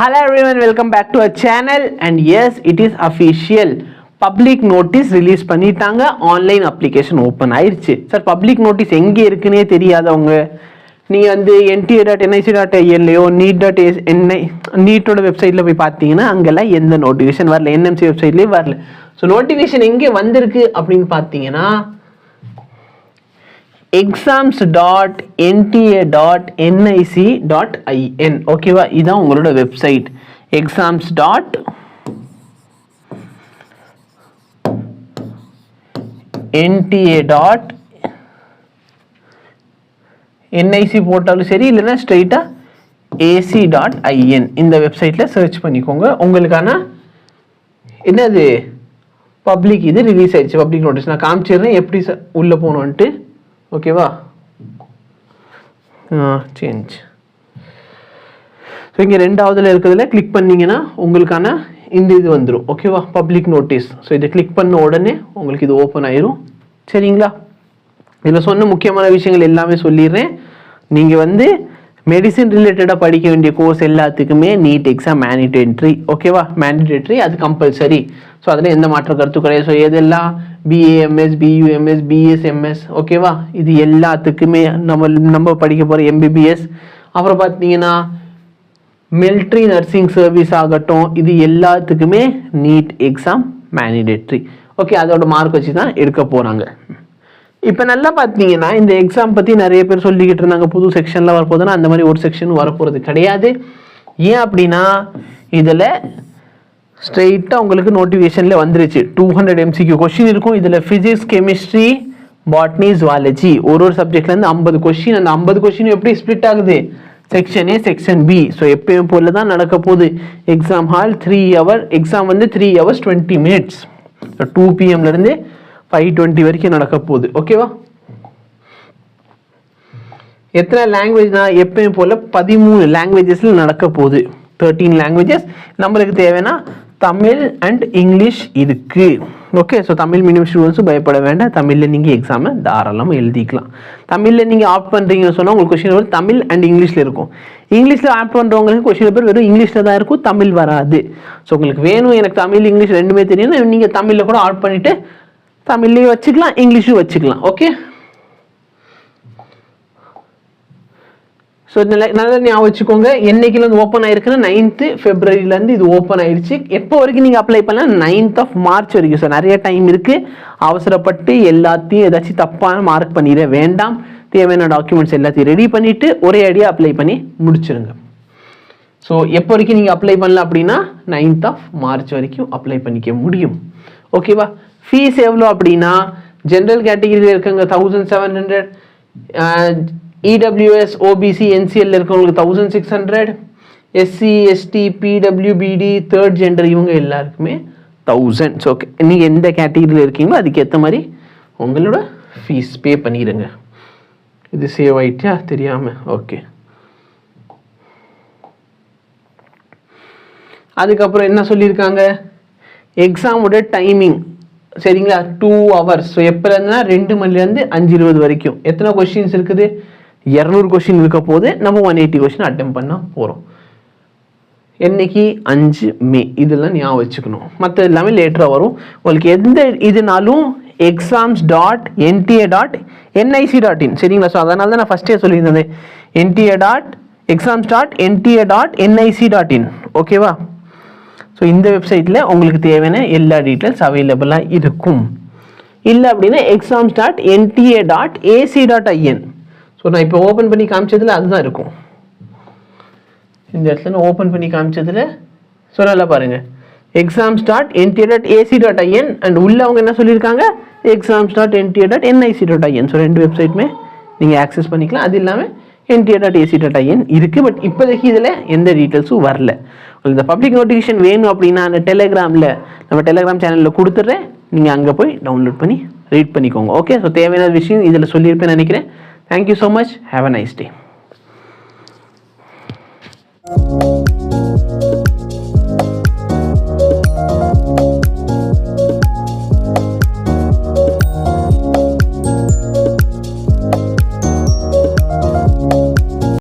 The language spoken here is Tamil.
Hello everyone, welcome back to our channel and yes, it is official. Public notice release பண்ணிட்டாங்க. ஆன்லைன் அப்ளிகேஷன் ஓப்பன் ஆயிருச்சு. சார் பப்ளிக் நோட்டீஸ் எங்கே இருக்குன்னே தெரியாதவங்க நீங்கள் வந்து nta.nic.inலையோ நீட்டோட வெப்சைட்டில் போய் பார்த்தீங்கன்னா அங்கெல்லாம் எந்த நோட்டிஃபிகேஷன் வரல, என்எம்சி வெப்சைட்லேயும் வரல. ஸோ நோட்டிஃபிகேஷன் எங்கே வந்திருக்கு அப்படின்னு பார்த்தீங்கன்னா exams.nta.nic.in. ஓகேவா, இதுதான் உங்களோட வெப்சைட் exams.nta.nic போட்டாலும் சரி, இல்லைன்னா ஸ்ட்ரெயிட்டாக ac.in இந்த வெப்சைட்டில் சர்ச் பண்ணிக்கோங்க. உங்களுக்கான என்னது பப்ளிக் இது ரிலீஸ் ஆயிடுச்சு. பப்ளிக் நோட்டீஸ் நான் காமிச்சிடுறேன் எப்படி உள்ளே போகணுன்ட்டு. ஓகேவா, சேஞ்ச். ஸோ இங்கே ரெண்டாவதுல இருக்கிறதுல கிளிக் பண்ணிங்கன்னா உங்களுக்கான இந்த இது வந்துடும். ஓகேவா, பப்ளிக் நோட்டீஸ். ஸோ இதை கிளிக் பண்ண உடனே உங்களுக்கு இது ஓப்பன் ஆயிரும். சரிங்களா, இதில் சொன்ன முக்கியமான விஷயங்கள் எல்லாமே சொல்லிடுறேன். நீங்கள் வந்து மெடிசின் ரிலேட்டடாக படிக்க வேண்டிய கோர்ஸ் எல்லாத்துக்குமே நீட் எக்ஸாம் மேண்டிடேட்ரி. ஓகேவா, மேண்டிடேட்ரி, அது கம்பல்சரி. ஸோ அதில் எந்த மாற்ற கருத்து கிடையாது. ஸோ எதெல்லாம் பிஏஎம்எஸ், பியூஎம்எஸ், பிஎஸ்எம்எஸ், ஓகேவா, இது எல்லாத்துக்குமே நம்ம படிக்க போகிற எம்பிபிஎஸ், அப்புறம் பார்த்தீங்கன்னா மிலிட்ரி நர்சிங் சர்வீஸ் ஆகட்டும், இது எல்லாத்துக்குமே நீட் எக்ஸாம் மேண்டிடேட்ரி. ஓகே, அதோட மார்க் வச்சு தான் எடுக்க போகிறாங்க. இப்போ நல்லா பார்த்தீங்கன்னா இந்த எக்ஸாம் பற்றி நிறைய பேர் சொல்லிக்கிட்டு இருந்தாங்க, புது செக்ஷனில் வரப்போதுன்னா அந்த மாதிரி ஒரு செக்ஷன் வரப்போகிறது கிடையாது. ஏன் அப்படின்னா இதில் ஸ்ட்ரெயிட்டாக உங்களுக்கு நோட்டிஃபிகேஷனில் வந்துருச்சு. 200 MCQ கொஸ்டின் இருக்கும். இதில் ஃபிசிக்ஸ், கெமிஸ்ட்ரி, பாட்னி, ஜுவாலஜி ஒரு சப்ஜெக்ட்லேருந்து 50 கொஸ்டின். அந்த 50 கொஸ்டின் எப்படி ஸ்ப்ளிட் ஆகுது? Section A, section B. So எப்பயும் போல தான் நடக்க போகுது. எக்ஸாம் ஹால் 3 hour, எக்ஸாம் வந்து 3 hours 20 minutes. 2 PM - 5:20 வரைக்கும் நடக்க போகுது. ஓகேவா, எத்தனை லாங்குவேஜ்னா எப்பயும் போல 13 லாங்குவேஜஸ்ல நடக்க போகுது. 13 லாங்குவேஜஸ். நம்மளுக்கு தேவைன்னா தமிழ் அண்ட் இங்கிலீஷ் இருக்கு. ஓகே, ஸோ தமிழ் மீடியம் ஸ்டூடெண்ட்ஸும் பயப்பட வேண்டாம். தமிழில் நீங்கள் எக்ஸாமை தாராளமாக எழுதிக்கலாம். தமிழில் நீங்கள் ஆப்ட் பண்ணுறீங்கன்னு சொன்னால் உங்களுக்கு கொஸ்டின் பேப்பர் தமிழ் அண்ட் இங்கிலீஷில் இருக்கும். இங்கிலீஷில் ஆப்ட் பண்ணுறவங்களுக்கு கொஸ்டின் பேப்பர் வெறும் இங்கிலீஷில் தான் இருக்கும், தமிழ் வராது. ஸோ உங்களுக்கு வேணும் எனக்கு தமிழ் இங்கிலீஷ் ரெண்டுமே தெரியும், நீங்கள் தமிழில் கூட ஆப்ட் பண்ணிவிட்டு தமிழ்லையும் வச்சுக்கலாம், இங்கிலீஷும் வச்சுக்கலாம். ஓகே, ஸோ நல்லா ஞாபகம் வச்சுக்கோங்க. என்னைக்குலேருந்து ஓப்பன் ஆயிருக்குன்னா 9th February இது ஓப்பன் ஆயிடுச்சு. எப்போ வரைக்கும் நீங்கள் அப்ளை பண்ணலாம்? 9th March வரைக்கும். ஸோ நிறைய டைம் இருக்குது. அவசரப்பட்டு எல்லாத்தையும் ஏதாச்சும் தப்பான மார்க் பண்ணிட வேண்டாம். தேவையான டாக்குமெண்ட்ஸ் எல்லாத்தையும் ரெடி பண்ணிவிட்டு ஒரே அடியாக அப்ளை பண்ணி முடிச்சிருங்க. ஸோ எப்போ வரைக்கும் நீங்கள் அப்ளை பண்ணல அப்படின்னா 9th March வரைக்கும் அப்ளை பண்ணிக்க முடியும். ஓகேவா, ஃபீஸ் எவ்வளோ அப்படின்னா ஜென்ரல் கேட்டகரியில் இருக்கவங்க 1700, இடபிள்யூஎஸ், ஓபிசி, என்சிஎல் இருக்கவங்களுக்கு 1600, SC, ST, PWBD, third gender இவங்க எல்லாருக்குமே 1000. ஸோ ஓகே, நீங்கள் எந்த கேட்டகரியில் இருக்கீங்களோ அதுக்கேற்ற மாதிரி உங்களோட ஃபீஸ் பே பண்ணிடுங்க. இது சேவ் ஆயிட்டியா தெரியாமல்? ஓகே, அதுக்கப்புறம் என்ன சொல்லியிருக்காங்க? எக்ஸாமோட டைமிங் சரிங்களா, 2 hours. ஸோ எப்போலேருந்துனா 2 மணிலேருந்து 5:20 வரைக்கும். எத்தனை கொஸ்டின்ஸ் இருக்குது? 200 கொஸ்டின் இருக்க போது. நம்ம 180 கொஸ்டின் அட்டெம்ப்ட் பண்ண போகிறோம். என்னைக்கு? 5 May. இதெல்லாம் ஞாபகம் வச்சுக்கணும். மற்ற எல்லாமே லேட்டராக வரும். உங்களுக்கு எந்த இதுனாலும் exams.nta.nic.in சரிங்களா. ஸோ அதனால தான் நான் ஃபஸ்ட்டே சொல்லியிருந்தேன் exams.nta.nic.in. ஓகேவா, ஸோ இந்த வெப்சைட்டில் உங்களுக்கு தேவையான எல்லா டீட்டெயில்ஸ் அவைலபிளாக இருக்கும். இல்லை அப்படின்னா exams.nta.ac.in. ஸோ நான் இப்போ ஓப்பன் பண்ணி காமிச்சதில் அதுதான் இருக்கும். இந்த இடத்துல நான் ஓப்பன் பண்ணி காமிச்சதில் ஸோ நல்லா பாருங்கள், exams.nta.ac.in அண்ட் உள்ள அவங்க என்ன சொல்லியிருக்காங்க? exams.nta.nic.in. ஸோ ரெண்டு வெப்சைட்டுமே நீங்கள் ஆக்சஸ் பண்ணிக்கலாம். அது இல்லாமல் nta.ac.in இருக்குது. பட் இப்போதைக்கு இதில் எந்த டீட்டெயில்ஸும் வரல. இந்த பப்ளிக் நோட்டிஃபிகேஷன் வேணும் அப்படின்னா அந்த டெலிகிராமில் நம்ம டெலிகிராம் சேனலில் கொடுத்துட்றேன். நீங்கள் அங்கே போய் டவுன்லோட் பண்ணி ரீட் பண்ணிக்கோங்க. ஓகே, ஸோ தேவையான விஷயம் இதில் சொல்லியிருப்பேன்னு நினைக்கிறேன். Thank you so much. Have a nice day.